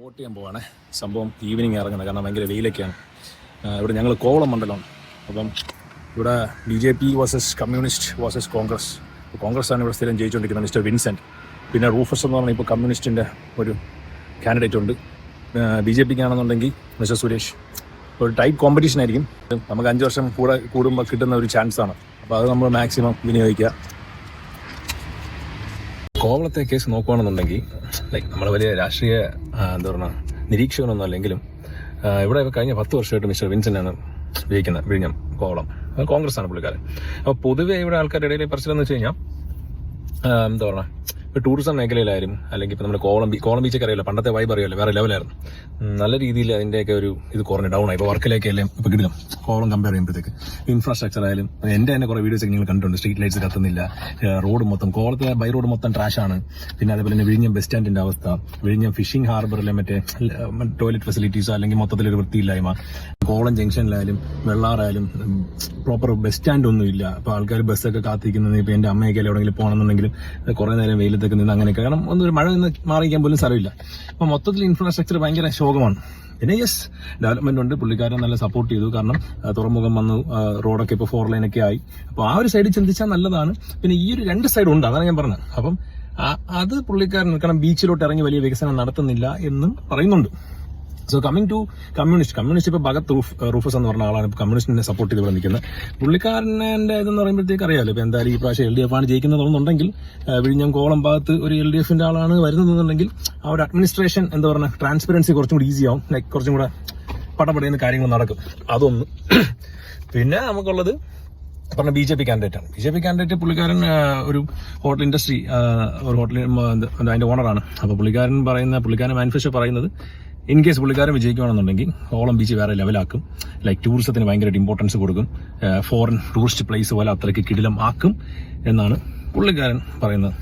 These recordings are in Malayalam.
വോട്ട് ചെയ്യാൻ പോവാണ്. സംഭവം ഈവനിങ് ഇറങ്ങുന്നത്, കാരണം ഭയങ്കര വെയിലൊക്കെയാണ്. ഇവിടെ ഞങ്ങൾ കോവളം മണ്ഡലമാണ്. അപ്പം ഇവിടെ BJP versus communist versus Congress. Congress ആണ് ഇവിടെ സ്ഥിരം ജയിച്ചുകൊണ്ടിരിക്കുന്നത്, മിസ്റ്റർ വിൻസെൻറ്റ്. പിന്നെ റൂഫസ് എന്ന് പറഞ്ഞാൽ ഇപ്പോൾ കമ്മ്യൂണിസ്റ്റിൻ്റെ ഒരു കാൻഡിഡേറ്റ് ഉണ്ട്. BJPക്ക് ആണെന്നുണ്ടെങ്കിൽ മിസ്റ്റർ സുരേഷ്. ഒരു ടൈറ്റ് കോമ്പറ്റീഷൻ ആയിരിക്കും. നമുക്ക് 5 വർഷം കൂടുമ്പോൾ കിട്ടുന്ന ഒരു ചാൻസാണ്. അപ്പോൾ അത് നമ്മൾ മാക്സിമം വിനിയോഗിക്കുക. കോവളത്തെ കേസ് നോക്കുകയാണെന്നുണ്ടെങ്കിൽ നമ്മൾ വലിയ രാഷ്ട്രീയ എന്താ പറയുക നിരീക്ഷകനൊന്നും അല്ലെങ്കിലും ഇവിടെ കഴിഞ്ഞ 10 വർഷമായിട്ട് മിസ്റ്റർ വിൻസെൻ്റാണ് ജയിക്കുന്നത്. വിഴിഞ്ഞം കോവളം കോൺഗ്രസ് ആണ് പുള്ളിക്കാരൻ. അപ്പോൾ പൊതുവെ ഇവിടെ ആൾക്കാരുടെ ഇടയിൽ പറച്ചിലെന്ന് വെച്ച് കഴിഞ്ഞാൽ എന്താ പറയുക, ഇപ്പോൾ ടൂറിസം മേഖലയിലായാലും അല്ലെങ്കിൽ ഇപ്പോൾ നമ്മുടെ കോവളം ബീച്ചൊക്കെ അറിയില്ല, പണ്ടത്തെ വൈബ് അറിയാമല്ലോ, വേറെ ലെവലായിരുന്നു. നല്ല രീതിയിൽ അതിൻ്റെയൊക്കെ ഒരു ഇത് കുറഞ്ഞ് ഡൗൺ ആയി. ഇപ്പോൾ വർക്കിലേക്കല്ലേ ഇപ്പോൾ കിടിലം കോവളം കമ്പയർ ചെയ്യുമ്പോഴത്തേക്ക് ഇൻഫ്രാസ്ട്രക്ചർ ആയാലും എൻ്റെ തന്നെ കുറേ വീഡിയോസ് നിങ്ങൾ കണ്ടിട്ടുണ്ട്. സ്ട്രീറ്റ് ലൈറ്റ്സ് കത്തുന്നില്ല, റോഡ് മൊത്തം കോവളത്തെ ബൈ റോഡ് മൊത്തം ട്രാഷാണ്. പിന്നെ അതേപോലെ തന്നെ വിഴിഞ്ഞം ബസ് സ്റ്റാൻഡിൻ്റെ അവസ്ഥ, വിഴിഞ്ഞം ഫിഷിംഗ് ഹാർബറിലെ മറ്റേ ടോയ്ലറ്റ് ഫെസിലിറ്റീസോ അല്ലെങ്കിൽ മൊത്തത്തിലൊരു വൃത്തിയില്ലായ്മ, കോവളം ജംഗ്ഷനിലായാലും വെള്ളാറായാലും പ്രോപ്പർ ബസ് സ്റ്റാൻഡ് ഒന്നും ഇല്ല. അപ്പോൾ ആൾക്കാർ ബസ്സൊക്കെ കാത്തിരിക്കുന്നത്, ഇപ്പോൾ എൻ്റെ അമ്മയൊക്കെ എവിടെയെങ്കിലും പോകണമെന്നുണ്ടെങ്കിൽ കുറേ നേരം വെയിലത്തൊക്കെ നിന്ന് അങ്ങനെയൊക്കെ, കാരണം ഒന്നും മഴ നിന്ന് മാറിക്കാൻ പോലും സ്ഥലമില്ല. അപ്പോൾ മൊത്തത്തിൽ ഇൻഫ്രാസ്ട്രക്ചർ ഭയങ്കര ശോകമാണ്. പിന്നെ യെസ്, ഡെവലപ്മെന്റ് ഉണ്ട്, പുള്ളിക്കാരൻ നല്ല സപ്പോർട്ട് ചെയ്തു. കാരണം തുറമുഖം വന്നു, റോഡൊക്കെ ഇപ്പോൾ 4 ലൈനൊക്കെ ആയി. അപ്പോൾ ആ ഒരു സൈഡ് ചിന്തിച്ചാൽ നല്ലതാണ്. പിന്നെ ഈ ഒരു 2 സൈഡ് ഉണ്ട്, അതാണ് ഞാൻ പറഞ്ഞത്. അപ്പം അത് പുള്ളിക്കാരൻ, കാരണം ബീച്ചിലോട്ട് ഇറങ്ങി വലിയ വികസനം നടത്തുന്നില്ല എന്നും പറയുന്നുണ്ട്. സോ കമ്മിങ് ടു കമ്മ്യൂണിസ്റ്റ് ഇപ്പോൾ ഭഗത് റൂഫസ് എന്ന് പറഞ്ഞ ആളാണ് ഇപ്പോൾ കമ്മ്യൂണിസ്റ്റിനെ സപ്പോർട്ട് ചെയ്ത് ഇവിടെ നിൽക്കുന്നത്. പുള്ളിക്കാരൻ്റെ ഇതെന്ന് പറയുമ്പോഴത്തേക്ക് അറിയാമല്ലോ, ഇപ്പോൾ എന്തായാലും ഈ പ്രാവശ്യം LDF ആണ് ജയിക്കുന്നതെന്നുണ്ടെങ്കിൽ, വിഴിഞ്ഞം കോവളം ഭാഗത്ത് ഒരു LDFന്റെ ആളാണ് വരുന്നതെന്നുണ്ടെങ്കിൽ ആ ഒരു അഡ്മിനിസ്ട്രേഷൻ എന്താ പറയുക, ട്രാൻസ്പെറൻസി കുറച്ചും കൂടി ഈസി ആവും. ലൈക്ക് കുറച്ചും കൂടെ പടപടയുന്ന കാര്യങ്ങൾ നടക്കും. അതൊന്ന്. പിന്നെ നമുക്കുള്ളത് പറഞ്ഞ BJP കാൻഡിഡേറ്റ് പുള്ളിക്കാരൻ ഒരു ഹോട്ടൽ ഇൻഡസ്ട്രി, ഒരു ഹോട്ടൽ അതിന്റെ ഓണറാണ്. അപ്പോൾ പുള്ളിക്കാരൻ മാനിഫെസ്റ്റോ പറയുന്നത്, ഇൻ കേസ് പുള്ളിക്കാരൻ വിജയിക്കുകയാണെന്നുണ്ടെങ്കിൽ കോവളം ബീച്ച് വേറെ ലെവലാക്കും. ലൈക്ക് ടൂറിസത്തിന് ഭയങ്കരമായിട്ട് ഇമ്പോർട്ടൻസ് കൊടുക്കും, ഫോറിൻ ടൂറിസ്റ്റ് പ്ലേസ് പോലെ അത്രയ്ക്ക് കിടിലം ആക്കും എന്നാണ് പുള്ളിക്കാരൻ പറയുന്നത്.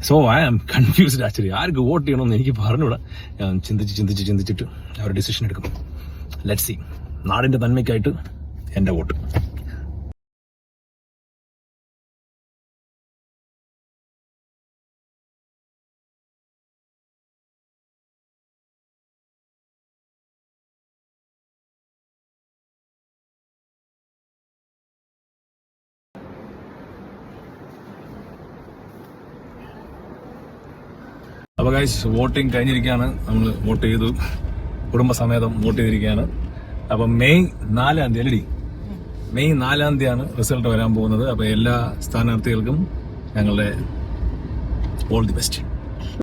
So I am confused actually. ആർക്ക് വോട്ട് ചെയ്യണമെന്ന് എനിക്ക് പറഞ്ഞുകൂടാ. ഞാൻ ചിന്തിച്ചിട്ട് ആ ഒരു ഡിസിഷൻ എടുക്കും. Let's see. നാടിന്റെ നന്മയ്ക്കായിട്ട് എൻ്റെ വോട്ട്. അപ്പോൾ ഗൈസ്, വോട്ടിംഗ് കഴിഞ്ഞിരിക്കുകയാണ്. നമ്മൾ വോട്ട് ചെയ്തു, കുടുംബസമേതം വോട്ട് ചെയ്തിരിക്കുകയാണ്. അപ്പം മെയ് 4 തീയതി മെയ് 4 തീയതിയാണ് റിസൾട്ട് വരാൻ പോകുന്നത്. അപ്പോൾ എല്ലാ സ്ഥാനാർത്ഥികൾക്കും ഞങ്ങളുടെ ഓൾ ദി ബെസ്റ്റ്.